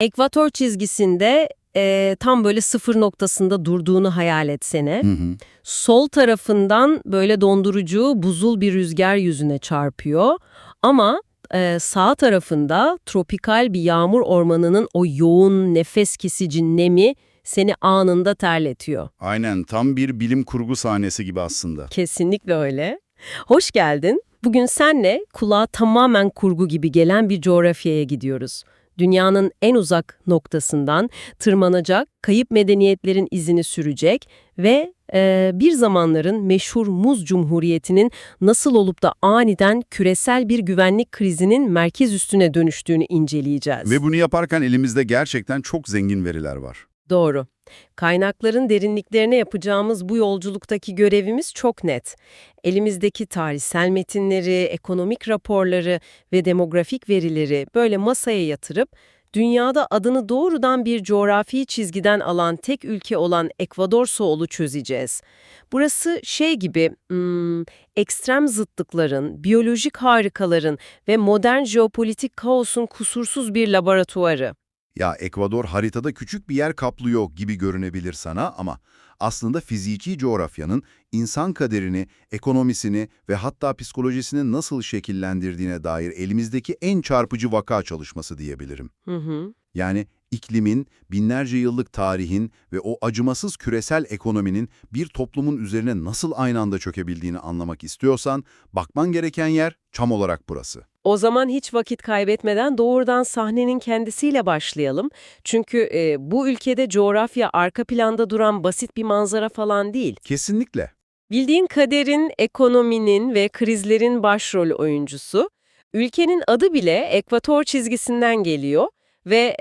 Ekvator çizgisinde tam böyle sıfır noktasında durduğunu hayal etsene. Hı hı. Sol tarafından böyle dondurucu, buzul bir rüzgar yüzüne çarpıyor. Ama sağ tarafında tropikal bir yağmur ormanının o yoğun, nefes kesici nemi seni anında terletiyor. Aynen, tam bir bilim kurgu sahnesi gibi aslında. Kesinlikle öyle. Hoş geldin. Bugün senle kulağa tamamen kurgu gibi gelen bir coğrafyaya gidiyoruz. Dünyanın en uzak noktasından tırmanacak, kayıp medeniyetlerin izini sürecek ve bir zamanların meşhur Muz Cumhuriyeti'nin nasıl olup da aniden küresel bir güvenlik krizinin merkez üssüne dönüştüğünü inceleyeceğiz. Ve bunu yaparken elimizde gerçekten çok zengin veriler var. Doğru. Kaynakların derinliklerine yapacağımız bu yolculuktaki görevimiz çok net. Elimizdeki tarihsel metinleri, ekonomik raporları ve demografik verileri böyle masaya yatırıp, dünyada adını doğrudan bir coğrafi çizgiden alan tek ülke olan Ekvador soğulu çözeceğiz. Burası şey gibi, ekstrem zıtlıkların, biyolojik harikaların ve modern jeopolitik kaosun kusursuz bir laboratuvarı. Ya Ekvador haritada küçük bir yer kaplıyor gibi görünebilir sana ama aslında fiziki coğrafyanın insan kaderini, ekonomisini ve hatta psikolojisini nasıl şekillendirdiğine dair elimizdeki en çarpıcı vaka çalışması diyebilirim. Hı hı. Yani iklimin, binlerce yıllık tarihin ve o acımasız küresel ekonominin bir toplumun üzerine nasıl aynı anda çökebildiğini anlamak istiyorsan, bakman gereken yer tam olarak burası. O zaman hiç vakit kaybetmeden doğrudan sahnenin kendisiyle başlayalım. Çünkü bu ülkede coğrafya arka planda duran basit bir manzara falan değil. Kesinlikle. Bildiğin kaderin, ekonominin ve krizlerin başrol oyuncusu. Ülkenin adı bile Ekvator çizgisinden geliyor ve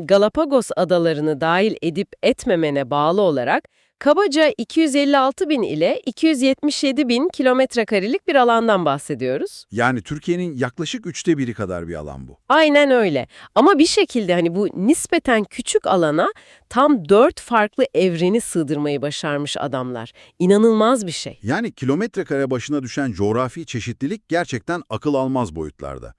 Galapagos adalarını dahil edip etmemene bağlı olarak kabaca 256 bin ile 277 bin kilometre karelik bir alandan bahsediyoruz. Yani Türkiye'nin yaklaşık 1/3 kadar bir alan bu. Aynen öyle. Ama bir şekilde hani bu nispeten küçük alana tam 4 farklı evreni sığdırmayı başarmış adamlar. İnanılmaz bir şey. Yani kilometre kare başına düşen coğrafi çeşitlilik gerçekten akıl almaz boyutlarda.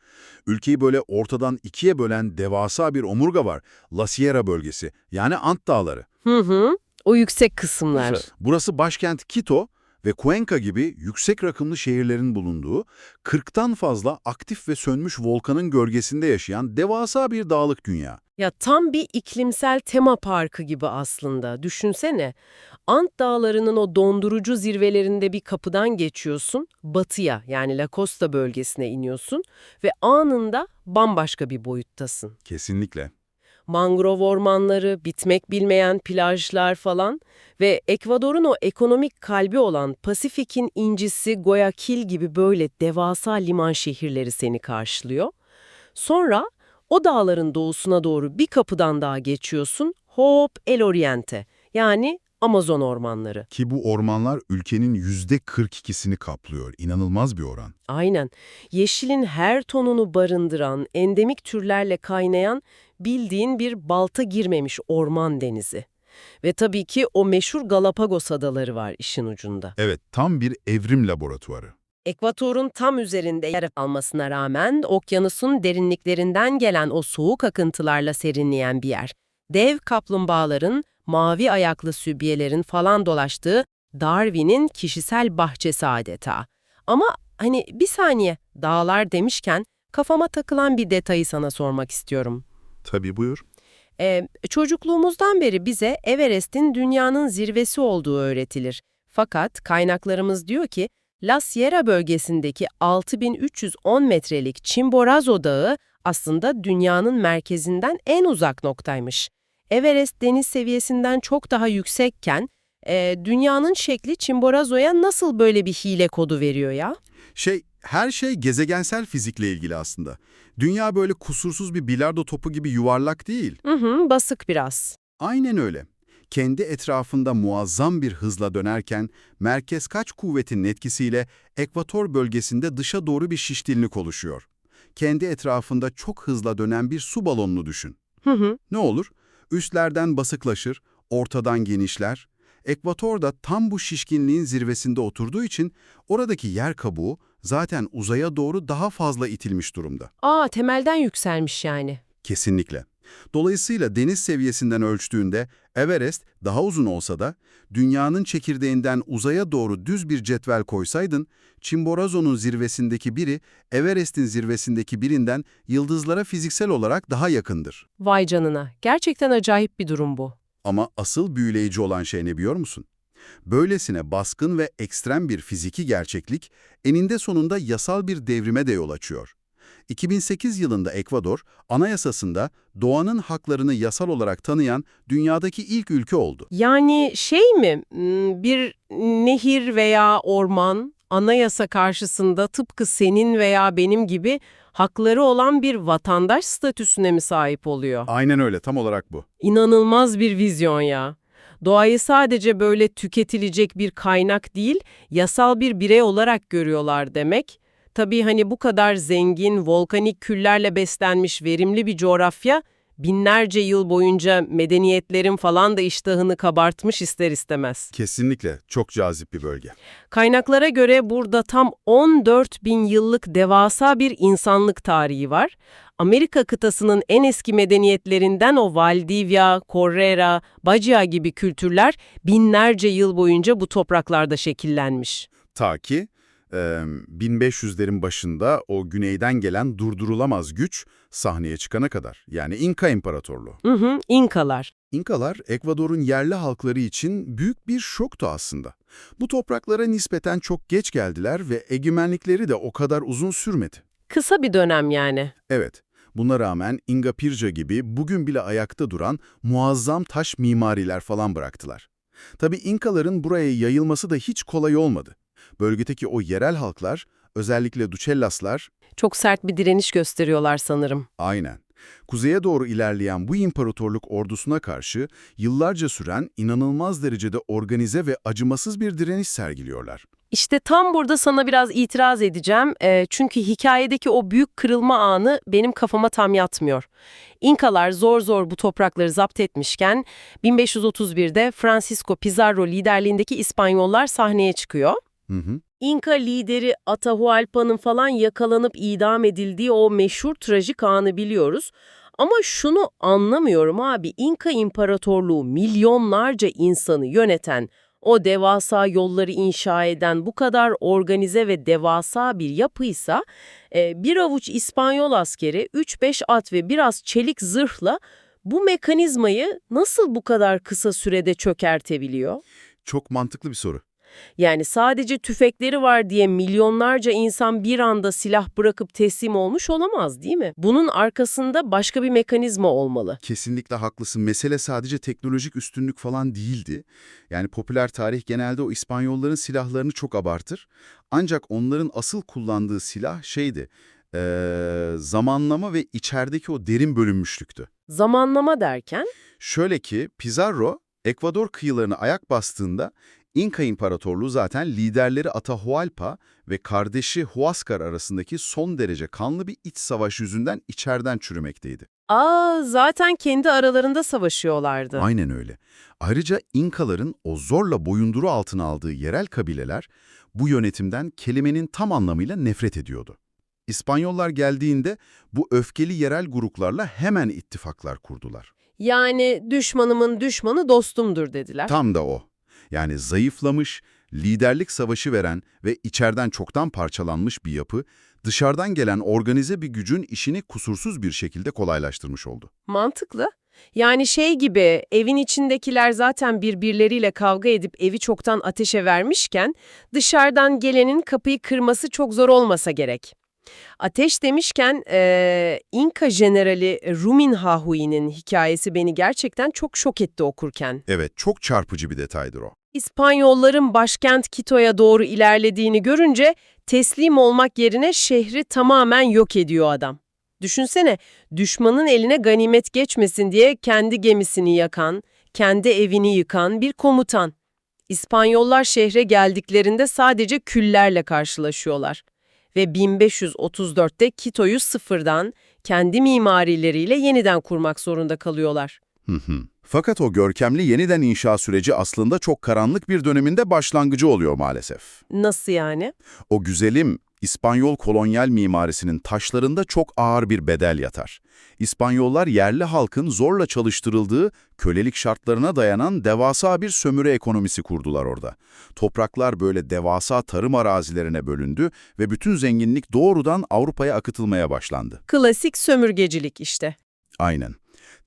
Ülkeyi böyle ortadan ikiye bölen devasa bir omurga var. La Sierra bölgesi, yani Ant Dağları. Hı hı. O yüksek kısımlar. Burası başkent Quito ve Cuenca gibi yüksek rakımlı şehirlerin bulunduğu, 40'tan fazla aktif ve sönmüş volkanın gölgesinde yaşayan devasa bir dağlık dünya. Ya tam bir iklimsel tema parkı gibi aslında. Düşünsene. Ant Dağları'nın o dondurucu zirvelerinde bir kapıdan geçiyorsun, batıya yani La Costa bölgesine iniyorsun ve anında bambaşka bir boyuttasın. Kesinlikle. Mangrov ormanları, bitmek bilmeyen plajlar falan ve Ekvador'un o ekonomik kalbi olan Pasifik'in incisi Guayaquil gibi böyle devasa liman şehirleri seni karşılıyor. Sonra o dağların doğusuna doğru bir kapıdan daha geçiyorsun, hop El Oriente yani Amazon ormanları. Ki bu ormanlar ülkenin %42'sini kaplıyor. İnanılmaz bir oran. Aynen. Yeşilin her tonunu barındıran, endemik türlerle kaynayan bildiğin bir balta girmemiş orman denizi. Ve tabii ki o meşhur Galapagos adaları var işin ucunda. Evet, tam bir evrim laboratuvarı. Ekvatorun tam üzerinde yer almasına rağmen okyanusun derinliklerinden gelen o soğuk akıntılarla serinleyen bir yer. Dev kaplumbağaların, mavi ayaklı sübyelerin falan dolaştığı Darwin'in kişisel bahçesi adeta. Ama hani bir saniye, dağlar demişken kafama takılan bir detayı sana sormak istiyorum. Tabii, buyur. Çocukluğumuzdan beri bize Everest'in dünyanın zirvesi olduğu öğretilir. Fakat kaynaklarımız diyor ki La Sierra bölgesindeki 6310 metrelik Chimborazo Dağı aslında dünyanın merkezinden en uzak noktaymış. Everest deniz seviyesinden çok daha yüksekken dünyanın şekli Chimborazo'ya nasıl böyle bir hile kodu veriyor ya? Her şey gezegensel fizikle ilgili aslında. Dünya böyle kusursuz bir bilardo topu gibi yuvarlak değil. Hı hı, basık biraz. Aynen öyle. Kendi etrafında muazzam bir hızla dönerken, merkez kaç kuvvetinin etkisiyle ekvator bölgesinde dışa doğru bir şişkinlik oluşuyor. Kendi etrafında çok hızla dönen bir su balonunu düşün. Hı hı. Ne olur? Üstlerden basıklaşır, ortadan genişler. Ekvator da tam bu şişkinliğin zirvesinde oturduğu için oradaki yer kabuğu zaten uzaya doğru daha fazla itilmiş durumda. Temelden yükselmiş yani. Kesinlikle. Dolayısıyla deniz seviyesinden ölçtüğünde Everest daha uzun olsa da dünyanın çekirdeğinden uzaya doğru düz bir cetvel koysaydın, Chimborazo'nun zirvesindeki biri Everest'in zirvesindeki birinden yıldızlara fiziksel olarak daha yakındır. Vay canına, gerçekten acayip bir durum bu. Ama asıl büyüleyici olan şey ne biliyor musun? Böylesine baskın ve ekstrem bir fiziki gerçeklik eninde sonunda yasal bir devrime de yol açıyor. 2008 yılında Ekvador, anayasasında doğanın haklarını yasal olarak tanıyan dünyadaki ilk ülke oldu. Yani şey mi, bir nehir veya orman anayasa karşısında tıpkı senin veya benim gibi hakları olan bir vatandaş statüsüne mi sahip oluyor? Aynen öyle, tam olarak bu. İnanılmaz bir vizyon ya. Doğayı sadece böyle tüketilecek bir kaynak değil, yasal bir birey olarak görüyorlar demek. Tabii hani bu kadar zengin, volkanik küllerle beslenmiş verimli bir coğrafya, binlerce yıl boyunca medeniyetlerin falan da iştahını kabartmış ister istemez. Kesinlikle çok cazip bir bölge. Kaynaklara göre burada tam 14 bin yıllık devasa bir insanlık tarihi var. Amerika kıtasının en eski medeniyetlerinden o Valdivia, Correra, Bagia gibi kültürler binlerce yıl boyunca bu topraklarda şekillenmiş. Ta ki 1500'lerin başında o güneyden gelen durdurulamaz güç sahneye çıkana kadar. Yani İnka İmparatorluğu. İnkalar. İnkalar, Ekvador'un yerli halkları için büyük bir şoktu aslında. Bu topraklara nispeten çok geç geldiler ve egemenlikleri de o kadar uzun sürmedi. Kısa bir dönem yani. Evet, buna rağmen Inga Pirca gibi bugün bile ayakta duran muazzam taş mimariler falan bıraktılar. Tabii İnkaların buraya yayılması da hiç kolay olmadı. Bölgedeki o yerel halklar, özellikle Ducellaslar, Çok sert bir direniş gösteriyorlar sanırım. aynen, kuzeye doğru ilerleyen bu imparatorluk ordusuna karşı yıllarca süren inanılmaz derecede organize ve acımasız bir direniş sergiliyorlar. İşte tam burada sana biraz itiraz edeceğim. Çünkü hikayedeki o büyük kırılma anı benim kafama tam yatmıyor. İnkalar zor zor bu toprakları zapt etmişken 1531'de Francisco Pizarro liderliğindeki İspanyollar sahneye çıkıyor. Hı hı. İnka lideri Atahualpa'nın falan yakalanıp idam edildiği o meşhur trajik anı biliyoruz. Ama şunu anlamıyorum abi, İnka İmparatorluğu milyonlarca insanı yöneten, o devasa yolları inşa eden bu kadar organize ve devasa bir yapıysa, bir avuç İspanyol askeri, 3-5 at ve biraz çelik zırhla bu mekanizmayı nasıl bu kadar kısa sürede çökertebiliyor? Çok mantıklı bir soru. Yani sadece tüfekleri var diye milyonlarca insan bir anda silah bırakıp teslim olmuş olamaz, değil mi? Bunun arkasında başka bir mekanizma olmalı. Kesinlikle haklısın. Mesele sadece teknolojik üstünlük falan değildi. Yani popüler tarih genelde o İspanyolların silahlarını çok abartır. Ancak onların asıl kullandığı silah şeydi, zamanlama ve içerideki o derin bölünmüşlüktü. Zamanlama derken? Şöyle ki Pizarro, Ekvador kıyılarına ayak bastığında İnka İmparatorluğu zaten liderleri Atahualpa ve kardeşi Huáscar arasındaki son derece kanlı bir iç savaş yüzünden içeriden çürümekteydi. Zaten kendi aralarında savaşıyorlardı. Aynen öyle. Ayrıca İnkaların o zorla boyunduru altına aldığı yerel kabileler bu yönetimden kelimenin tam anlamıyla nefret ediyordu. İspanyollar geldiğinde bu öfkeli yerel gruplarla hemen ittifaklar kurdular. Yani düşmanımın düşmanı dostumdur dediler. Tam da o. Yani zayıflamış, liderlik savaşı veren ve içeriden çoktan parçalanmış bir yapı, dışarıdan gelen organize bir gücün işini kusursuz bir şekilde kolaylaştırmış oldu. Mantıklı. Yani şey gibi, evin içindekiler zaten birbirleriyle kavga edip evi çoktan ateşe vermişken dışarıdan gelenin kapıyı kırması çok zor olmasa gerek. Ateş demişken İnka Jenerali Ruminhahui'nin hikayesi beni gerçekten çok şok etti okurken. Evet, çok çarpıcı bir detaydır o. İspanyolların başkent Quito'ya doğru ilerlediğini görünce teslim olmak yerine şehri tamamen yok ediyor adam. Düşünsene, düşmanın eline ganimet geçmesin diye kendi gemisini yakan, kendi evini yıkan bir komutan. İspanyollar şehre geldiklerinde sadece küllerle karşılaşıyorlar. Ve 1534'te Quito'yu sıfırdan, kendi mimarileriyle yeniden kurmak zorunda kalıyorlar. Fakat o görkemli yeniden inşa süreci aslında çok karanlık bir döneminde başlangıcı oluyor maalesef. Nasıl yani? O güzelim, İspanyol kolonyal mimarisinin taşlarında çok ağır bir bedel yatar. İspanyollar yerli halkın zorla çalıştırıldığı, kölelik şartlarına dayanan devasa bir sömürü ekonomisi kurdular orada. Topraklar böyle devasa tarım arazilerine bölündü ve bütün zenginlik doğrudan Avrupa'ya akıtılmaya başlandı. Klasik sömürgecilik işte. Aynen.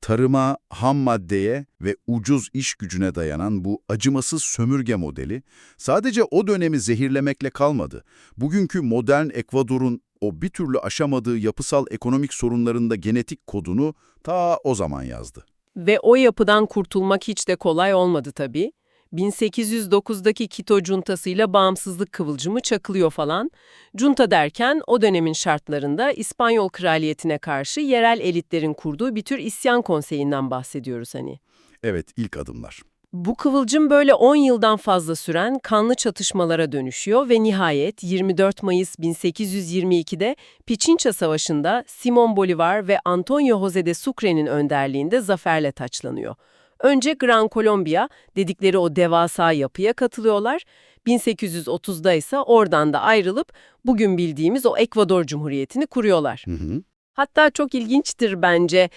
Tarıma, ham maddeye ve ucuz iş gücüne dayanan bu acımasız sömürge modeli sadece o dönemi zehirlemekle kalmadı. Bugünkü modern Ekvador'un o bir türlü aşamadığı yapısal ekonomik sorunlarında genetik kodunu ta o zaman yazdı. Ve o yapıdan kurtulmak hiç de kolay olmadı tabii. 1809'daki Quito Cuntası'yla bağımsızlık kıvılcımı çakılıyor falan. Junta derken o dönemin şartlarında İspanyol kraliyetine karşı yerel elitlerin kurduğu bir tür isyan konseyinden bahsediyoruz hani. Evet, ilk adımlar. Bu kıvılcım böyle 10 yıldan fazla süren kanlı çatışmalara dönüşüyor ve nihayet 24 Mayıs 1822'de Pichincha Savaşı'nda Simón Bolívar ve Antonio José de Sucre'nin önderliğinde zaferle taçlanıyor. Önce Gran Colombia dedikleri o devasa yapıya katılıyorlar. 1830'da ise oradan da ayrılıp bugün bildiğimiz o Ekvador Cumhuriyeti'ni kuruyorlar. Hı hı. Hatta çok ilginçtir bence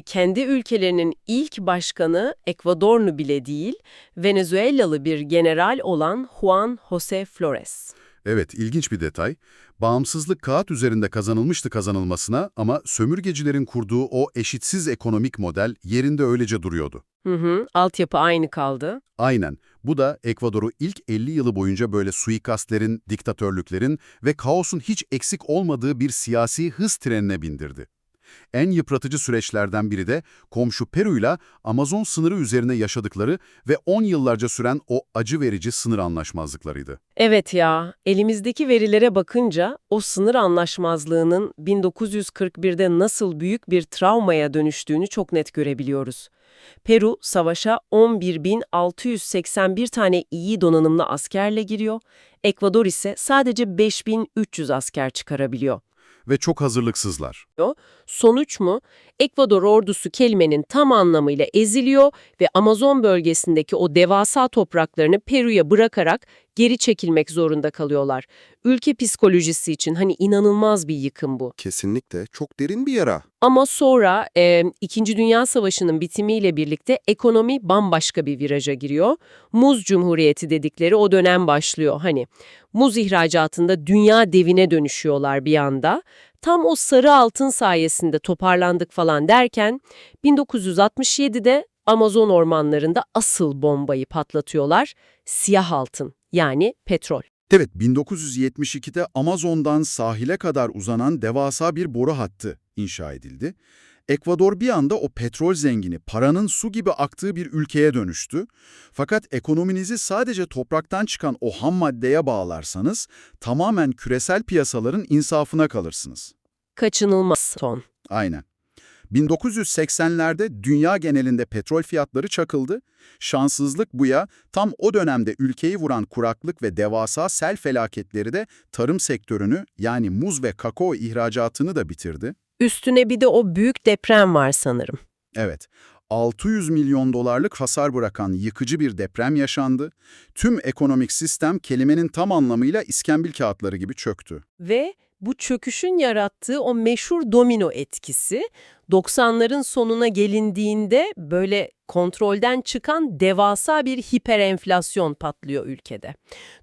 kendi ülkelerinin ilk başkanı Ekvadorlu bile değil, Venezuelalı bir general olan Juan José Flores. Evet, ilginç bir detay. Bağımsızlık kağıt üzerinde kazanılmıştı kazanılmasına ama sömürgecilerin kurduğu o eşitsiz ekonomik model yerinde öylece duruyordu. Altyapı aynı kaldı. Aynen. Bu da Ekvador'u ilk 50 yılı boyunca böyle suikastlerin, diktatörlüklerin ve kaosun hiç eksik olmadığı bir siyasi hız trenine bindirdi. En yıpratıcı süreçlerden biri de komşu Peru'yla Amazon sınırı üzerine yaşadıkları ve 10 yıllarca süren o acı verici sınır anlaşmazlıklarıydı. Evet ya, elimizdeki verilere bakınca o sınır anlaşmazlığının 1941'de nasıl büyük bir travmaya dönüştüğünü çok net görebiliyoruz. Peru savaşa 11.681 tane iyi donanımlı askerle giriyor, Ekvador ise sadece 5.300 asker çıkarabiliyor. Ve çok hazırlıksızlar. Sonuç mu? Ekvador ordusu kelimenin tam anlamıyla eziliyor ve Amazon bölgesindeki o devasa topraklarını Peru'ya bırakarak geri çekilmek zorunda kalıyorlar. Ülke psikolojisi için hani inanılmaz bir yıkım bu. Kesinlikle çok derin bir yara. Ama sonra İkinci Dünya Savaşı'nın bitimiyle birlikte ekonomi bambaşka bir viraja giriyor. Muz Cumhuriyeti dedikleri o dönem başlıyor. Hani muz ihracatında dünya devine dönüşüyorlar bir anda. Tam o sarı altın sayesinde toparlandık falan derken 1967'de Amazon ormanlarında asıl bombayı patlatıyorlar. Siyah altın yani petrol. Evet, 1972'de Amazon'dan sahile kadar uzanan devasa bir boru hattı inşa edildi. Ekvador bir anda o petrol zengini, paranın su gibi aktığı bir ülkeye dönüştü. Fakat ekonominizi sadece topraktan çıkan o ham maddeye bağlarsanız tamamen küresel piyasaların insafına kalırsınız. Kaçınılmaz son. Aynen. 1980'lerde dünya genelinde petrol fiyatları çakıldı. Şanssızlık bu ya, tam o dönemde ülkeyi vuran kuraklık ve devasa sel felaketleri de tarım sektörünü yani muz ve kakao ihracatını da bitirdi. Üstüne bir de o büyük deprem var sanırım. Evet, 600 milyon dolarlık hasar bırakan yıkıcı bir deprem yaşandı. Tüm ekonomik sistem kelimenin tam anlamıyla iskambil kağıtları gibi çöktü. Ve bu çöküşün yarattığı o meşhur domino etkisi 90'ların sonuna gelindiğinde böyle kontrolden çıkan devasa bir hiperenflasyon patlıyor ülkede.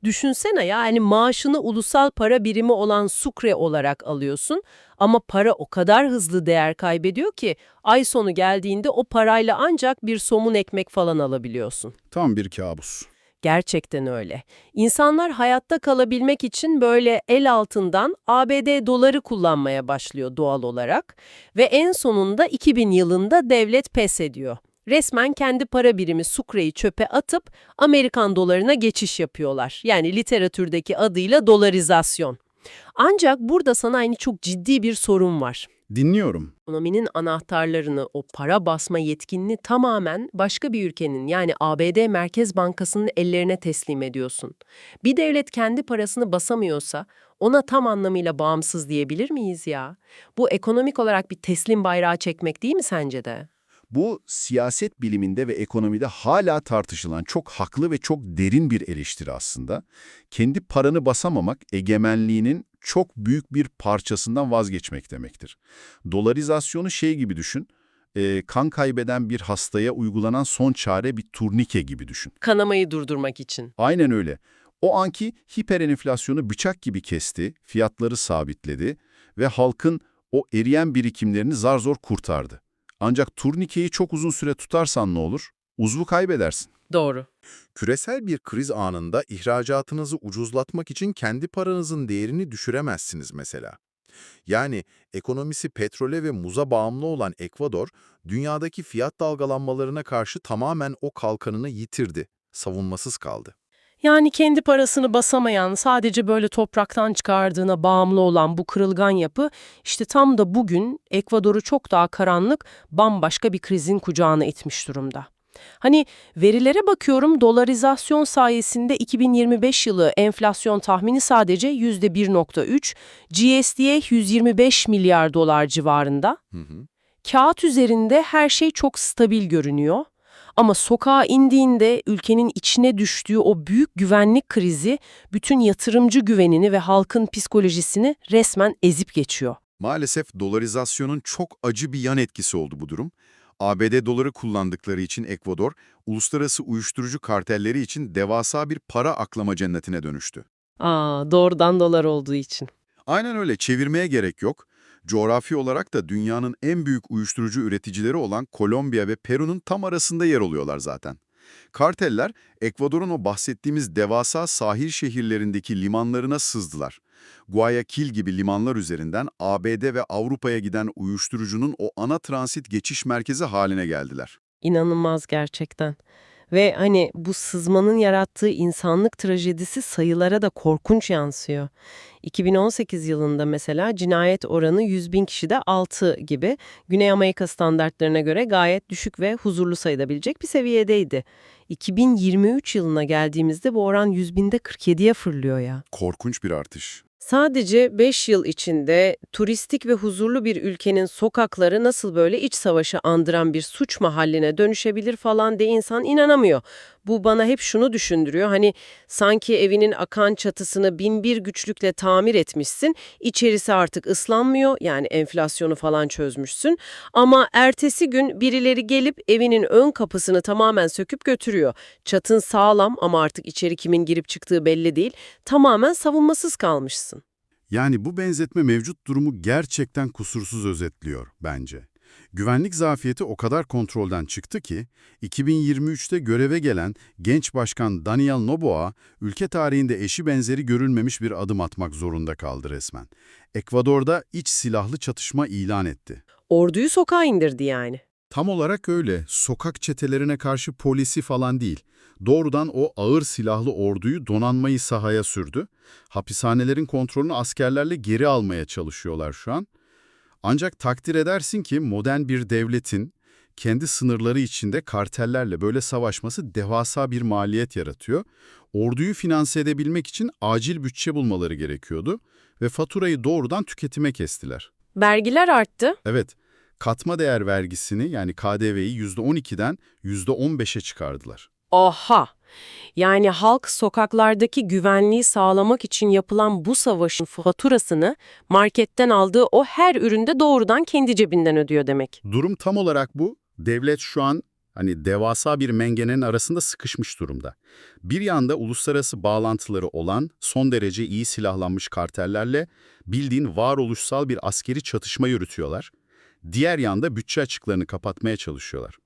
Düşünsene ya hani maaşını ulusal para birimi olan Sucre olarak alıyorsun ama para o kadar hızlı değer kaybediyor ki ay sonu geldiğinde o parayla ancak bir somun ekmek falan alabiliyorsun. Tam bir kabus. Gerçekten öyle. İnsanlar hayatta kalabilmek için böyle el altından ABD doları kullanmaya başlıyor doğal olarak ve en sonunda 2000 yılında devlet pes ediyor. Resmen kendi para birimi Sucre'yi çöpe atıp Amerikan dolarına geçiş yapıyorlar. Yani literatürdeki adıyla dolarizasyon. Ancak burada sana aynı çok ciddi bir sorun var. Dinliyorum. Ekonominin anahtarlarını, o para basma yetkinliğini tamamen başka bir ülkenin yani ABD Merkez Bankası'nın ellerine teslim ediyorsun. Bir devlet kendi parasını basamıyorsa ona tam anlamıyla bağımsız diyebilir miyiz ya? Bu ekonomik olarak bir teslim bayrağı çekmek değil mi sence de? Bu siyaset biliminde ve ekonomide hala tartışılan çok haklı ve çok derin bir eleştiri aslında. Kendi paranı basamamak egemenliğinin çok büyük bir parçasından vazgeçmek demektir. Dolarizasyonu şey gibi düşün, kan kaybeden bir hastaya uygulanan son çare bir turnike gibi düşün. Kanamayı durdurmak için. Aynen öyle. O anki hiperenflasyonu bıçak gibi kesti, fiyatları sabitledi ve halkın o eriyen birikimlerini zar zor kurtardı. Ancak turnikeyi çok uzun süre tutarsan ne olur? Uzvu kaybedersin. Doğru. Küresel bir kriz anında ihracatınızı ucuzlatmak için kendi paranızın değerini düşüremezsiniz mesela. Yani ekonomisi petrole ve muza bağımlı olan Ekvador, dünyadaki fiyat dalgalanmalarına karşı tamamen o kalkanını yitirdi, savunmasız kaldı. Yani kendi parasını basamayan, sadece böyle topraktan çıkardığına bağımlı olan bu kırılgan yapı, işte tam da bugün Ekvador'u çok daha karanlık, bambaşka bir krizin kucağına itmiş durumda. Hani verilere bakıyorum, dolarizasyon sayesinde 2025 yılı enflasyon tahmini sadece %1,3, GSD'ye 125 milyar dolar civarında. Kağıt üzerinde her şey çok stabil görünüyor. Ama sokağa indiğinde ülkenin içine düştüğü o büyük güvenlik krizi bütün yatırımcı güvenini ve halkın psikolojisini resmen ezip geçiyor. Maalesef dolarizasyonun çok acı bir yan etkisi oldu bu durum. ABD doları kullandıkları için Ekvador, uluslararası uyuşturucu kartelleri için devasa bir para aklama cennetine dönüştü. Doğrudan dolar olduğu için. Aynen öyle, çevirmeye gerek yok. Coğrafi olarak da dünyanın en büyük uyuşturucu üreticileri olan Kolombiya ve Peru'nun tam arasında yer alıyorlar zaten. Karteller, Ekvador'un o bahsettiğimiz devasa sahil şehirlerindeki limanlarına sızdılar. Guayaquil gibi limanlar üzerinden ABD ve Avrupa'ya giden uyuşturucunun o ana transit geçiş merkezi haline geldiler. İnanılmaz gerçekten. Ve hani bu sızmanın yarattığı insanlık trajedisi sayılara da korkunç yansıyor. 2018 yılında mesela cinayet oranı 100 bin kişide 6 gibi, Güney Amerika standartlarına göre gayet düşük ve huzurlu sayılabilecek bir seviyedeydi. 2023 yılına geldiğimizde bu oran 100 binde 47'ye fırlıyor ya. Korkunç bir artış. Sadece 5 yıl içinde turistik ve huzurlu bir ülkenin sokakları nasıl böyle iç savaşı andıran bir suç mahalline dönüşebilir falan diye insan inanamıyor. Bu bana hep şunu düşündürüyor. Hani sanki evinin akan çatısını bin bir güçlükle tamir etmişsin. İçerisi artık ıslanmıyor, yani enflasyonu falan çözmüşsün. Ama ertesi gün birileri gelip evinin ön kapısını tamamen söküp götürüyor. Çatın sağlam ama artık içeri kimin girip çıktığı belli değil. Tamamen savunmasız kalmışsın. Yani bu benzetme mevcut durumu gerçekten kusursuz özetliyor bence. Güvenlik zafiyeti o kadar kontrolden çıktı ki, 2023'te göreve gelen genç başkan Daniel Noboa, ülke tarihinde eşi benzeri görülmemiş bir adım atmak zorunda kaldı resmen. Ekvador'da iç silahlı çatışma ilan etti. Orduyu sokağa indirdi yani. Tam olarak öyle, sokak çetelerine karşı polisi falan değil, doğrudan o ağır silahlı orduyu, donanmayı sahaya sürdü. Hapishanelerin kontrolünü askerlerle geri almaya çalışıyorlar şu an. Ancak takdir edersin ki modern bir devletin kendi sınırları içinde kartellerle böyle savaşması devasa bir maliyet yaratıyor. Orduyu finanse edebilmek için acil bütçe bulmaları gerekiyordu ve faturayı doğrudan tüketime kestiler. Vergiler arttı. Evet, katma değer vergisini yani KDV'yi %12'den %15'e çıkardılar. Oha! Yani halk sokaklardaki güvenliği sağlamak için yapılan bu savaşın faturasını marketten aldığı o her üründe doğrudan kendi cebinden ödüyor demek. Durum tam olarak bu. Devlet şu an devasa bir mengenenin arasında sıkışmış durumda. Bir yanda uluslararası bağlantıları olan son derece iyi silahlanmış kartellerle bildiğin varoluşsal bir askeri çatışma yürütüyorlar. Diğer yanda bütçe açıklarını kapatmaya çalışıyorlar.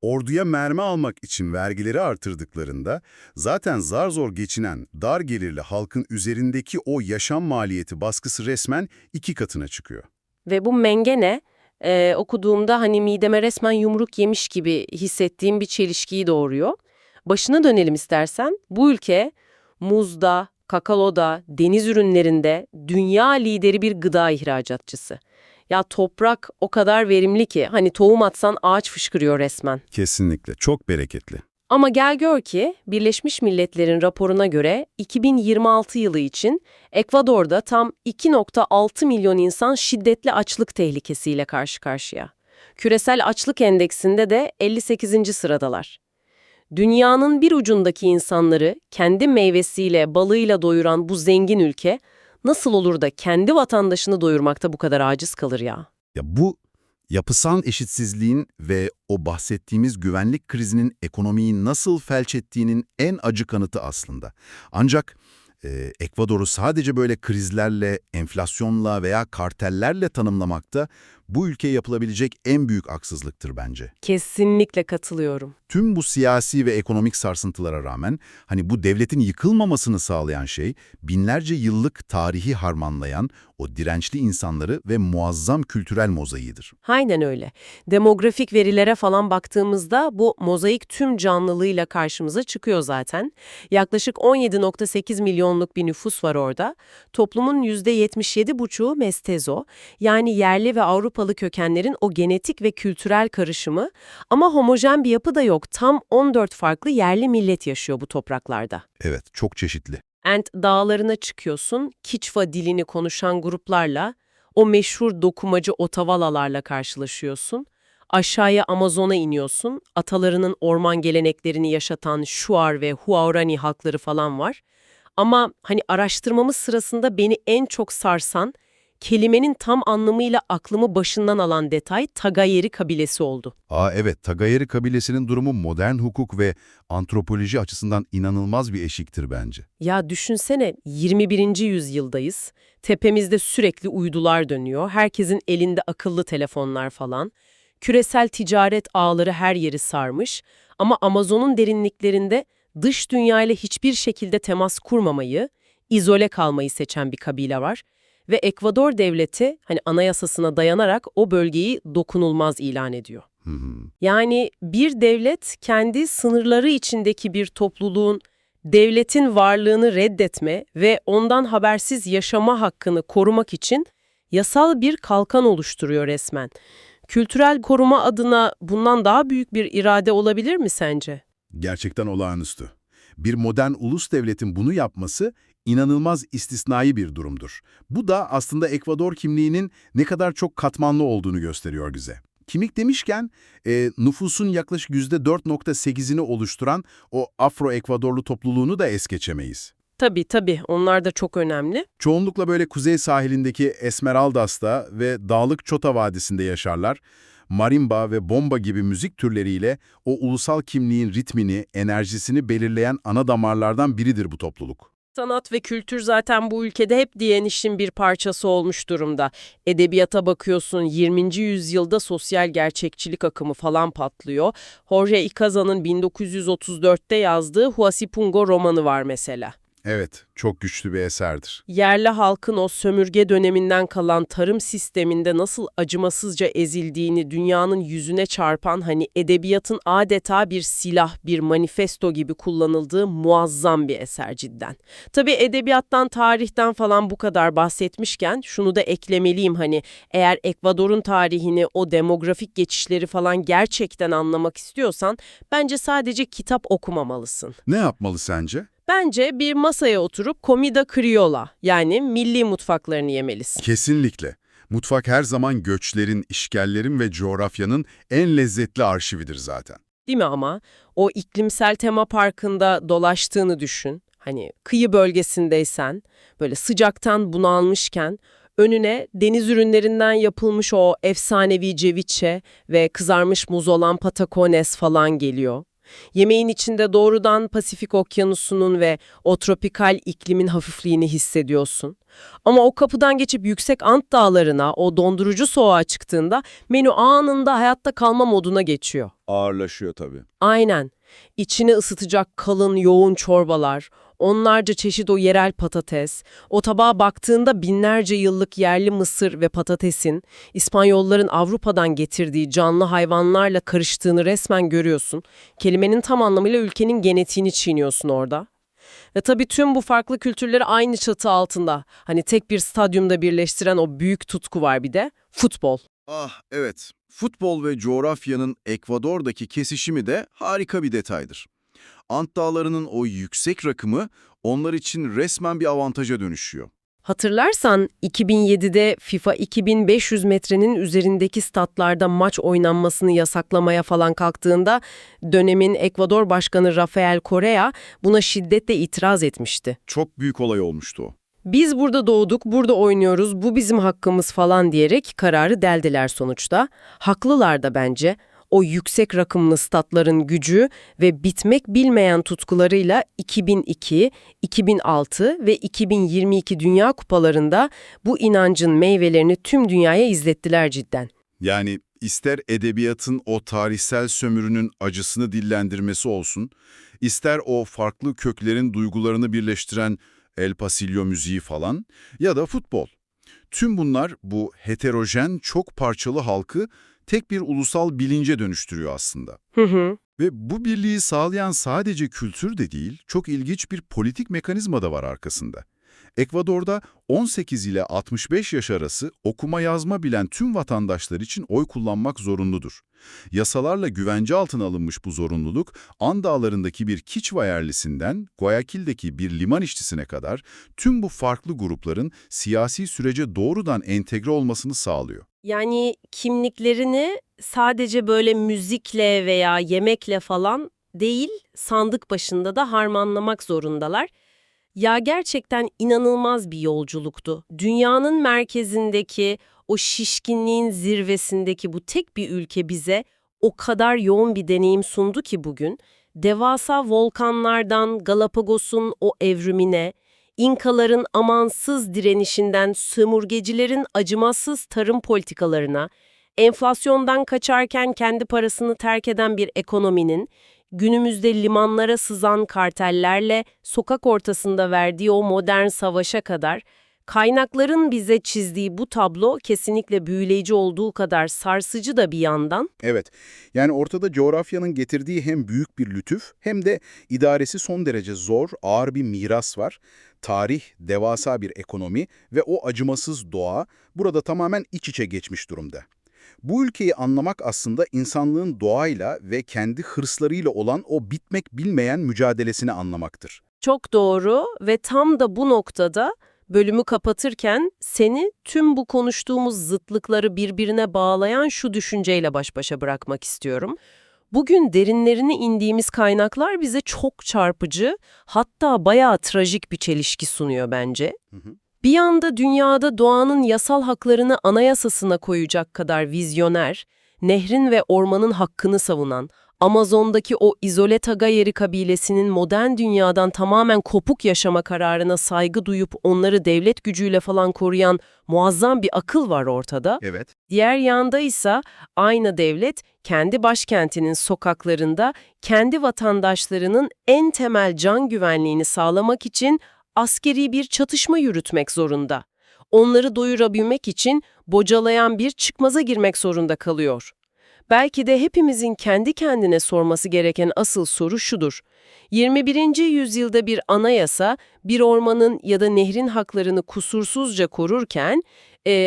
Orduya mermi almak için vergileri artırdıklarında zaten zar zor geçinen dar gelirli halkın üzerindeki o yaşam maliyeti baskısı resmen 2 katına çıkıyor. Ve bu mengene okuduğumda hani mideme resmen yumruk yemiş gibi hissettiğim bir çelişkiyi doğuruyor. Başına dönelim istersen. Bu ülke muzda, kakaoda, deniz ürünlerinde dünya lideri bir gıda ihracatçısı. Ya toprak o kadar verimli ki hani tohum atsan ağaç fışkırıyor resmen. Kesinlikle, çok bereketli. Ama gel gör ki Birleşmiş Milletler'in raporuna göre 2026 yılı için Ekvador'da tam 2,6 milyon insan şiddetli açlık tehlikesiyle karşı karşıya. Küresel açlık endeksinde de 58. sıradalar. Dünyanın bir ucundaki insanları kendi meyvesiyle, balıyla doyuran bu zengin ülke nasıl olur da kendi vatandaşını doyurmakta bu kadar aciz kalır ya? Ya bu yapısal eşitsizliğin ve o bahsettiğimiz güvenlik krizinin ekonomiyi nasıl felç ettiğinin en acı kanıtı aslında. Ancak Ekvador'u sadece böyle krizlerle, enflasyonla veya kartellerle tanımlamakta bu ülkeye yapılabilecek en büyük haksızlıktır bence. Kesinlikle katılıyorum. Tüm bu siyasi ve ekonomik sarsıntılara rağmen hani bu devletin yıkılmamasını sağlayan şey binlerce yıllık tarihi harmanlayan o dirençli insanları ve muazzam kültürel mozaiğidir. Aynen öyle. Demografik verilere falan baktığımızda bu mozaik tüm canlılığıyla karşımıza çıkıyor zaten. Yaklaşık 17,8 milyonluk bir nüfus var orada. Toplumun %77,5'u mestezo, yani yerli ve Avrupalı kökenlerin o genetik ve kültürel karışımı, ama homojen bir yapı da yok. Tam 14 farklı yerli millet yaşıyor bu topraklarda. Evet, çok çeşitli. Ant dağlarına çıkıyorsun, Kiçva dilini konuşan gruplarla, o meşhur dokumacı Otavalalarla karşılaşıyorsun. Aşağıya Amazon'a iniyorsun, atalarının orman geleneklerini yaşatan Shuar ve Huaorani halkları falan var. Ama hani araştırmamız sırasında beni en çok sarsan, kelimenin tam anlamıyla aklımı başından alan detay Tagayeri kabilesi oldu. Evet, Tagayeri kabilesinin durumu modern hukuk ve antropoloji açısından inanılmaz bir eşiktir bence. Ya düşünsene 21. yüzyıldayız. Tepemizde sürekli uydular dönüyor. Herkesin elinde akıllı telefonlar falan. Küresel ticaret ağları her yeri sarmış. Ama Amazon'un derinliklerinde dış dünyayla hiçbir şekilde temas kurmamayı, izole kalmayı seçen bir kabile var. Ve Ekvador devleti hani anayasasına dayanarak o bölgeyi dokunulmaz ilan ediyor. Yani bir devlet kendi sınırları içindeki bir topluluğun devletin varlığını reddetme ve ondan habersiz yaşama hakkını korumak için yasal bir kalkan oluşturuyor resmen. Kültürel koruma adına bundan daha büyük bir irade olabilir mi sence? Gerçekten olağanüstü. Bir modern ulus devletin bunu yapması inanılmaz istisnai bir durumdur. Bu da aslında Ekvador kimliğinin ne kadar çok katmanlı olduğunu gösteriyor bize. Kimlik demişken nüfusun yaklaşık %4,8'ini oluşturan o Afro-Ekvadorlu topluluğunu da es geçemeyiz. Tabii onlar da çok önemli. Çoğunlukla böyle kuzey sahilindeki Esmeraldas'ta ve dağlık Chota Vadisi'nde yaşarlar. Marimba ve bomba gibi müzik türleriyle o ulusal kimliğin ritmini, enerjisini belirleyen ana damarlardan biridir bu topluluk. Sanat ve kültür zaten bu ülkede hep direnişin bir parçası olmuş durumda. Edebiyata bakıyorsun, 20. yüzyılda sosyal gerçekçilik akımı falan patlıyor. Jorge Icaza'nın 1934'te yazdığı Huasipungo romanı var mesela. Evet, çok güçlü bir eserdir. Yerli halkın o sömürge döneminden kalan tarım sisteminde nasıl acımasızca ezildiğini dünyanın yüzüne çarpan, hani edebiyatın adeta bir silah, bir manifesto gibi kullanıldığı muazzam bir eser cidden. Tabii edebiyattan, tarihten falan bu kadar bahsetmişken şunu da eklemeliyim, hani eğer Ekvador'un tarihini, o demografik geçişleri falan gerçekten anlamak istiyorsan bence sadece kitap okumamalısın. Ne yapmalı sence? Bence bir masaya oturup comida criolla, yani milli mutfaklarını yemelisin. Kesinlikle. Mutfak her zaman göçlerin, işgallerin ve coğrafyanın en lezzetli arşividir zaten. Değil mi ama? O iklimsel tema parkında dolaştığını düşün. Hani kıyı bölgesindeysen, böyle sıcaktan bunalmışken önüne deniz ürünlerinden yapılmış o efsanevi ceviche ve kızarmış muz olan patacones falan geliyor. Yemeğin içinde doğrudan Pasifik Okyanusu'nun ve o tropikal iklimin hafifliğini hissediyorsun. Ama o kapıdan geçip yüksek Ant Dağları'na, o dondurucu soğuğa çıktığında menü anında hayatta kalma moduna geçiyor. Ağırlaşıyor tabii. Aynen. İçini ısıtacak kalın, yoğun çorbalar, onlarca çeşit o yerel patates, o tabağa baktığında binlerce yıllık yerli mısır ve patatesin İspanyolların Avrupa'dan getirdiği canlı hayvanlarla karıştığını resmen görüyorsun. Kelimenin tam anlamıyla ülkenin genetiğini çiğniyorsun orada. Ve tabii tüm bu farklı kültürleri aynı çatı altında, hani tek bir stadyumda birleştiren o büyük tutku var bir de, futbol. Ah evet, futbol ve coğrafyanın Ekvador'daki kesişimi de harika bir detaydır. Ant Dağları'nın o yüksek rakımı onlar için resmen bir avantaja dönüşüyor. Hatırlarsan 2007'de FIFA 2500 metrenin üzerindeki statlarda maç oynanmasını yasaklamaya falan kalktığında dönemin Ekvador Başkanı Rafael Correa buna şiddetle itiraz etmişti. Çok büyük olay olmuştu o. Biz burada doğduk, burada oynuyoruz, bu bizim hakkımız falan diyerek kararı deldiler sonuçta. Haklılar da bence. O yüksek rakımlı statların gücü ve bitmek bilmeyen tutkularıyla 2002, 2006 ve 2022 Dünya Kupalarında bu inancın meyvelerini tüm dünyaya izlettiler cidden. Yani ister edebiyatın o tarihsel sömürünün acısını dillendirmesi olsun, ister o farklı köklerin duygularını birleştiren El Pasillo müziği falan ya da futbol. Tüm bunlar bu heterojen, çok parçalı halkı tek bir ulusal bilince dönüştürüyor aslında. Hı hı. Ve bu birliği sağlayan sadece kültür de değil, çok ilginç bir politik mekanizma da var arkasında. Ekvador'da 18 ile 65 yaş arası okuma yazma bilen tüm vatandaşlar için oy kullanmak zorunludur. Yasalarla güvence altına alınmış bu zorunluluk, An Dağları'ndaki bir Kiçva yerlisinden Guayaquil'deki bir liman işçisine kadar tüm bu farklı grupların siyasi sürece doğrudan entegre olmasını sağlıyor. Yani kimliklerini sadece böyle müzikle veya yemekle falan değil, sandık başında da harmanlamak zorundalar. Ya gerçekten inanılmaz bir yolculuktu. Dünyanın merkezindeki, o şişkinliğin zirvesindeki bu tek bir ülke bize o kadar yoğun bir deneyim sundu ki bugün. Devasa volkanlardan Galapagos'un o evrimine, İnkaların amansız direnişinden sömürgecilerin acımasız tarım politikalarına, enflasyondan kaçarken kendi parasını terk eden bir ekonominin, günümüzde limanlara sızan kartellerle sokak ortasında verdiği o modern savaşa kadar, kaynakların bize çizdiği bu tablo kesinlikle büyüleyici olduğu kadar sarsıcı da bir yandan. Evet, yani ortada coğrafyanın getirdiği hem büyük bir lütuf hem de idaresi son derece zor, ağır bir miras var. Tarih, devasa bir ekonomi ve o acımasız doğa burada tamamen iç içe geçmiş durumda. Bu ülkeyi anlamak aslında insanlığın doğayla ve kendi hırslarıyla olan o bitmek bilmeyen mücadelesini anlamaktır. Çok doğru ve tam da bu noktada bölümü kapatırken seni tüm bu konuştuğumuz zıtlıkları birbirine bağlayan şu düşünceyle baş başa bırakmak istiyorum. Bugün derinlerine indiğimiz kaynaklar bize çok çarpıcı, hatta bayağı trajik bir çelişki sunuyor bence. Bir yanda dünyada doğanın yasal haklarını anayasasına koyacak kadar vizyoner, nehrin ve ormanın hakkını savunan, Amazon'daki o izole Tagayeri kabilesinin modern dünyadan tamamen kopuk yaşama kararına saygı duyup onları devlet gücüyle falan koruyan muazzam bir akıl var ortada. Evet. Diğer yanda ise aynı devlet kendi başkentinin sokaklarında kendi vatandaşlarının en temel can güvenliğini sağlamak için askeri bir çatışma yürütmek zorunda. Onları doyurabilmek için bocalayan bir çıkmaza girmek zorunda kalıyor. Belki de hepimizin kendi kendine sorması gereken asıl soru şudur. 21. yüzyılda bir anayasa, bir ormanın ya da nehrin haklarını kusursuzca korurken,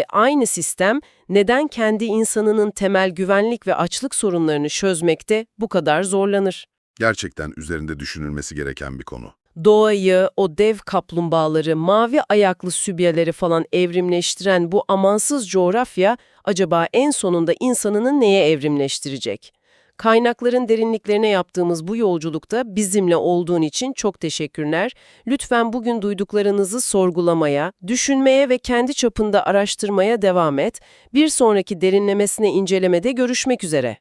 aynı sistem neden kendi insanının temel güvenlik ve açlık sorunlarını çözmekte bu kadar zorlanır? Gerçekten üzerinde düşünülmesi gereken bir konu. Doğayı, o dev kaplumbağaları, mavi ayaklı sübyeleri falan evrimleştiren bu amansız coğrafya acaba en sonunda insanını neye evrimleştirecek? Kaynakların derinliklerine yaptığımız bu yolculukta bizimle olduğun için çok teşekkürler. Lütfen bugün duyduklarınızı sorgulamaya, düşünmeye ve kendi çapında araştırmaya devam et. Bir sonraki derinlemesine incelemede görüşmek üzere.